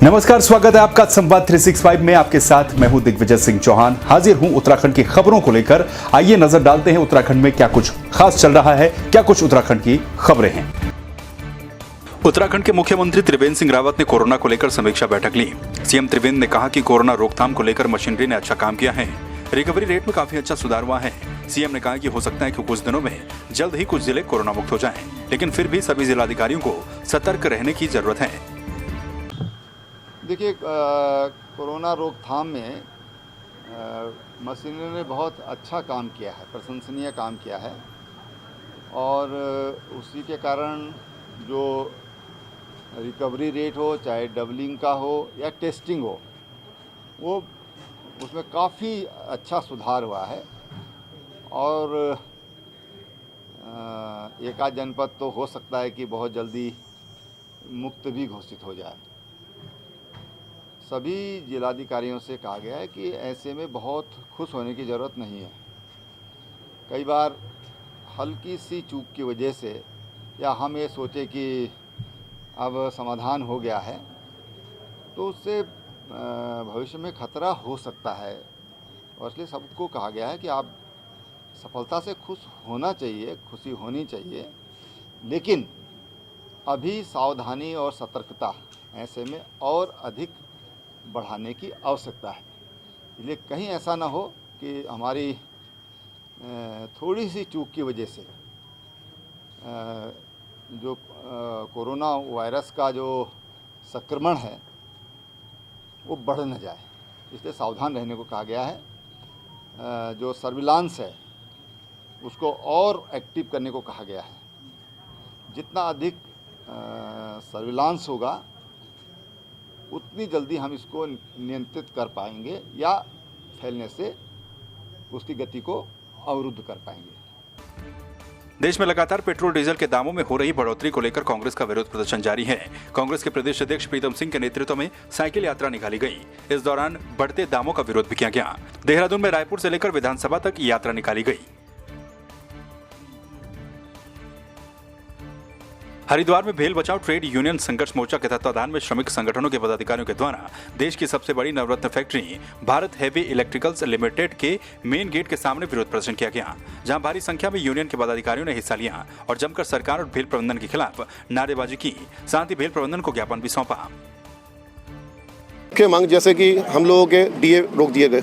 नमस्कार, स्वागत है आपका संवाद 365 में। आपके साथ मैं हूं दिग्विजय सिंह चौहान। हाजिर हूं उत्तराखंड की खबरों को लेकर। आइए नजर डालते हैं उत्तराखंड में क्या कुछ खास चल रहा है, क्या कुछ उत्तराखंड की खबरें हैं। उत्तराखंड के मुख्यमंत्री त्रिवेंद्र सिंह रावत ने कोरोना को लेकर समीक्षा बैठक ली। सीएम त्रिवेंद्र ने कहा कि कोरोना रोकथाम को लेकर मशीनरी ने अच्छा काम किया है। रिकवरी रेट में काफी अच्छा सुधार हुआ है। सीएम ने कहा कि हो सकता है कि कुछ दिनों में जल्द ही कुछ जिले कोरोना मुक्त हो जाएं, लेकिन फिर भी सभी जिलाधिकारियों को सतर्क रहने की जरूरत है। देखिए, कोरोना रोकथाम में मशीनरी ने बहुत अच्छा काम किया है, प्रशंसनीय काम किया है। और उसी के कारण जो रिकवरी रेट हो, चाहे डबलिंग का हो या टेस्टिंग हो, वो उसमें काफ़ी अच्छा सुधार हुआ है। और एक आध जनपद तो हो सकता है कि बहुत जल्दी मुक्त भी घोषित हो जाए। सभी जिलाधिकारियों से कहा गया है कि ऐसे में बहुत खुश होने की ज़रूरत नहीं है। कई बार हल्की सी चूक की वजह से या हम ये सोचे कि अब समाधान हो गया है, तो उससे भविष्य में खतरा हो सकता है। और इसलिए सबको कहा गया है कि आप सफलता से खुश होना चाहिए, खुशी होनी चाहिए, लेकिन अभी सावधानी और सतर्कता ऐसे में और अधिक बढ़ाने की आवश्यकता है। इसलिए कहीं ऐसा ना हो कि हमारी थोड़ी सी चूक की वजह से जो कोरोना वायरस का जो संक्रमण है वो बढ़ न जाए। इसलिए सावधान रहने को कहा गया है। जो सर्विलांस है उसको और एक्टिव करने को कहा गया है। जितना अधिक सर्विलांस होगा उतनी जल्दी हम इसको नियंत्रित कर पाएंगे या फैलने से उसकी गति को अवरुद्ध कर पाएंगे। देश में लगातार पेट्रोल डीजल के दामों में हो रही बढ़ोतरी को लेकर कांग्रेस का विरोध प्रदर्शन जारी है। कांग्रेस के प्रदेश अध्यक्ष प्रीतम सिंह के नेतृत्व में साइकिल यात्रा निकाली गई। इस दौरान बढ़ते दामों का विरोध भी किया गया। देहरादून में रायपुर से लेकर विधानसभा तक यात्रा निकाली गई। हरिद्वार में भेल बचाओ ट्रेड यूनियन संघर्ष मोर्चा के तत्वाधान में श्रमिक संगठनों के पदाधिकारियों के द्वारा देश की सबसे बड़ी Navratna factory Bharat heavy electricals limited के मेन गेट के सामने विरोध प्रदर्शन किया गया, जहां भारी संख्या में यूनियन के पदाधिकारियों ने हिस्सा लिया और जमकर सरकार और भेल प्रबंधन के खिलाफ नारेबाजी की। साथ ही भेल प्रबंधन को ज्ञापन भी सौंपा। मुख्य मांग जैसे कि हम लोगों के डीए रोक दिए गए,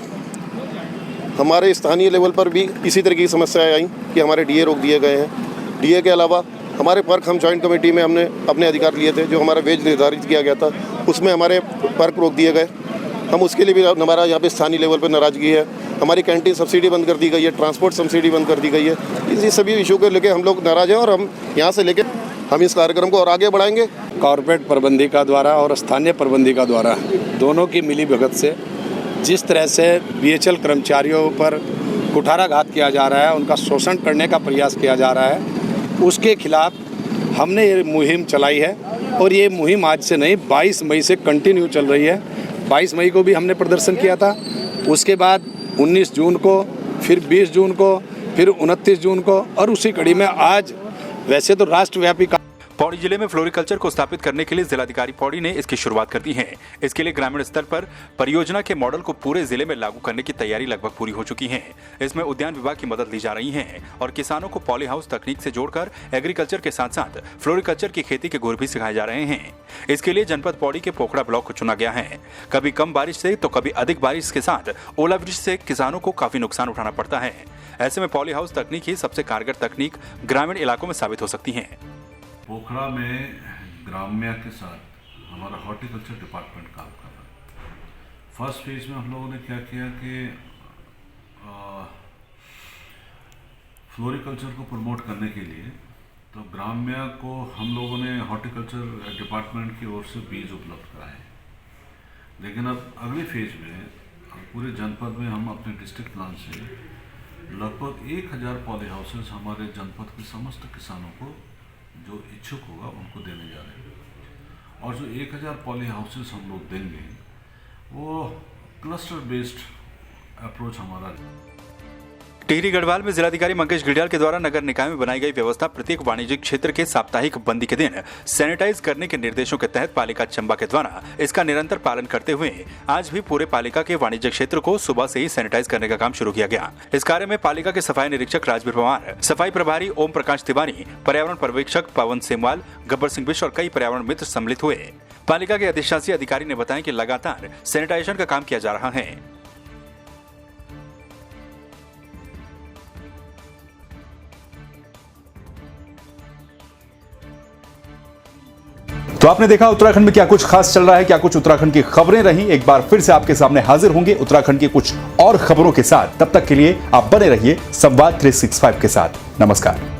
हमारे स्थानीय लेवल पर भी इसी तरह की समस्याएं आई कि हमारे डीए रोक दिए गए हैं। डीए के अलावा हमारे पर्क, हम जॉइंट कमेटी में हमने अपने अधिकार लिए थे, जो हमारा वेज निर्धारित किया गया था उसमें हमारे पर्क रोक दिए गए। हम उसके लिए भी हमारा यहाँ पे स्थानीय लेवल पर नाराजगी है। हमारी कैंटीन सब्सिडी बंद कर दी गई है, ट्रांसपोर्ट सब्सिडी बंद कर दी गई है। इसी सभी इशू को लेकर हम लोग नाराज हैं और हम यहाँ से लेकर हम इस कार्यक्रम को और आगे बढ़ाएंगे। कॉर्पोरेट प्रबंधिका द्वारा और स्थानीय प्रबंधिका द्वारा दोनों की मिली भगत से जिस तरह से बीएचएल कर्मचारियों पर कुठाराघात किया जा रहा है, उनका शोषण करने का प्रयास किया जा रहा है, उसके खिलाफ हमने ये मुहिम चलाई है। और ये मुहिम आज से नहीं, 22 मई से कंटिन्यू चल रही है। 22 मई को भी हमने प्रदर्शन किया था, उसके बाद 19 जून को, फिर 20 जून को, फिर 29 जून को, और उसी कड़ी में आज वैसे तो राष्ट्रव्यापी पौड़ी जिले में फ्लोरिकल्चर को स्थापित करने के लिए जिलाधिकारी पौड़ी ने इसकी शुरुआत कर दी है। इसके लिए ग्रामीण स्तर पर परियोजना के मॉडल को पूरे जिले में लागू करने की तैयारी लगभग पूरी हो चुकी है। इसमें उद्यान विभाग की मदद ली जा रही है और किसानों को पॉली हाउस तकनीक से जोड़कर एग्रीकल्चर के साथ साथ फ्लोरिकल्चर की खेती के गुर भी सिखाए जा रहे हैं। इसके लिए जनपद पौड़ी के पोखड़ा ब्लॉक को चुना गया है। कभी कम बारिश से तो कभी अधिक बारिश के साथ ओलावृष्टि से किसानों को काफी नुकसान उठाना पड़ता है। ऐसे में पॉली हाउस तकनीक ही सबसे कारगर तकनीक ग्रामीण इलाकों में साबित हो सकती है। पोखड़ा में ग्राम्या के साथ हमारा हॉर्टिकल्चर डिपार्टमेंट काम कर रहा है। फर्स्ट फेज में हम लोगों ने क्या किया कि फ्लोरिकल्चर को प्रमोट करने के लिए तो ग्राम्या को हम लोगों ने हॉर्टिकल्चर डिपार्टमेंट की ओर से बीज उपलब्ध कराए। लेकिन अब अगले फेज में पूरे जनपद में हम अपने डिस्ट्रिक्ट प्लान से लगभग 1000 पॉली हाउसेस हमारे जनपद के समस्त किसानों को जो इच्छुक होगा उनको देने जा रहे हैं। और जो 1000 पॉली हाउसेस हम लोग देंगे वो क्लस्टर बेस्ड अप्रोच हमारा। टिहरी गढ़वाल में जिलाधिकारी मंगेश घिल्डियाल के द्वारा नगर निकाय में बनाई गई व्यवस्था प्रत्येक वाणिज्यिक क्षेत्र के साप्ताहिक बंदी के दिन सैनिटाइज करने के निर्देशों के तहत पालिका चंबा के द्वारा इसका निरंतर पालन करते हुए आज भी पूरे पालिका के वाणिज्यिक क्षेत्र को सुबह से ही सैनिटाइज करने का काम शुरू किया गया। इस कार्य में पालिका के सफाई निरीक्षक राजवीर पवार, सफाई प्रभारी ओम प्रकाश तिवारी, पर्यावरण पर्यवेक्षक पवन सेमवाल, गब्बर सिंह बिश्ट और कई पर्यावरण मित्र सम्मिलित हुए। पालिका के अधिशासी अधिकारी ने बताया कि लगातार सैनिटाइजेशन का काम किया जा रहा है। तो आपने देखा उत्तराखंड में क्या कुछ खास चल रहा है, क्या कुछ उत्तराखंड की खबरें रही। एक बार फिर से आपके सामने हाजिर होंगे उत्तराखंड की कुछ और खबरों के साथ। तब तक के लिए आप बने रहिए संवाद 365 के साथ। नमस्कार।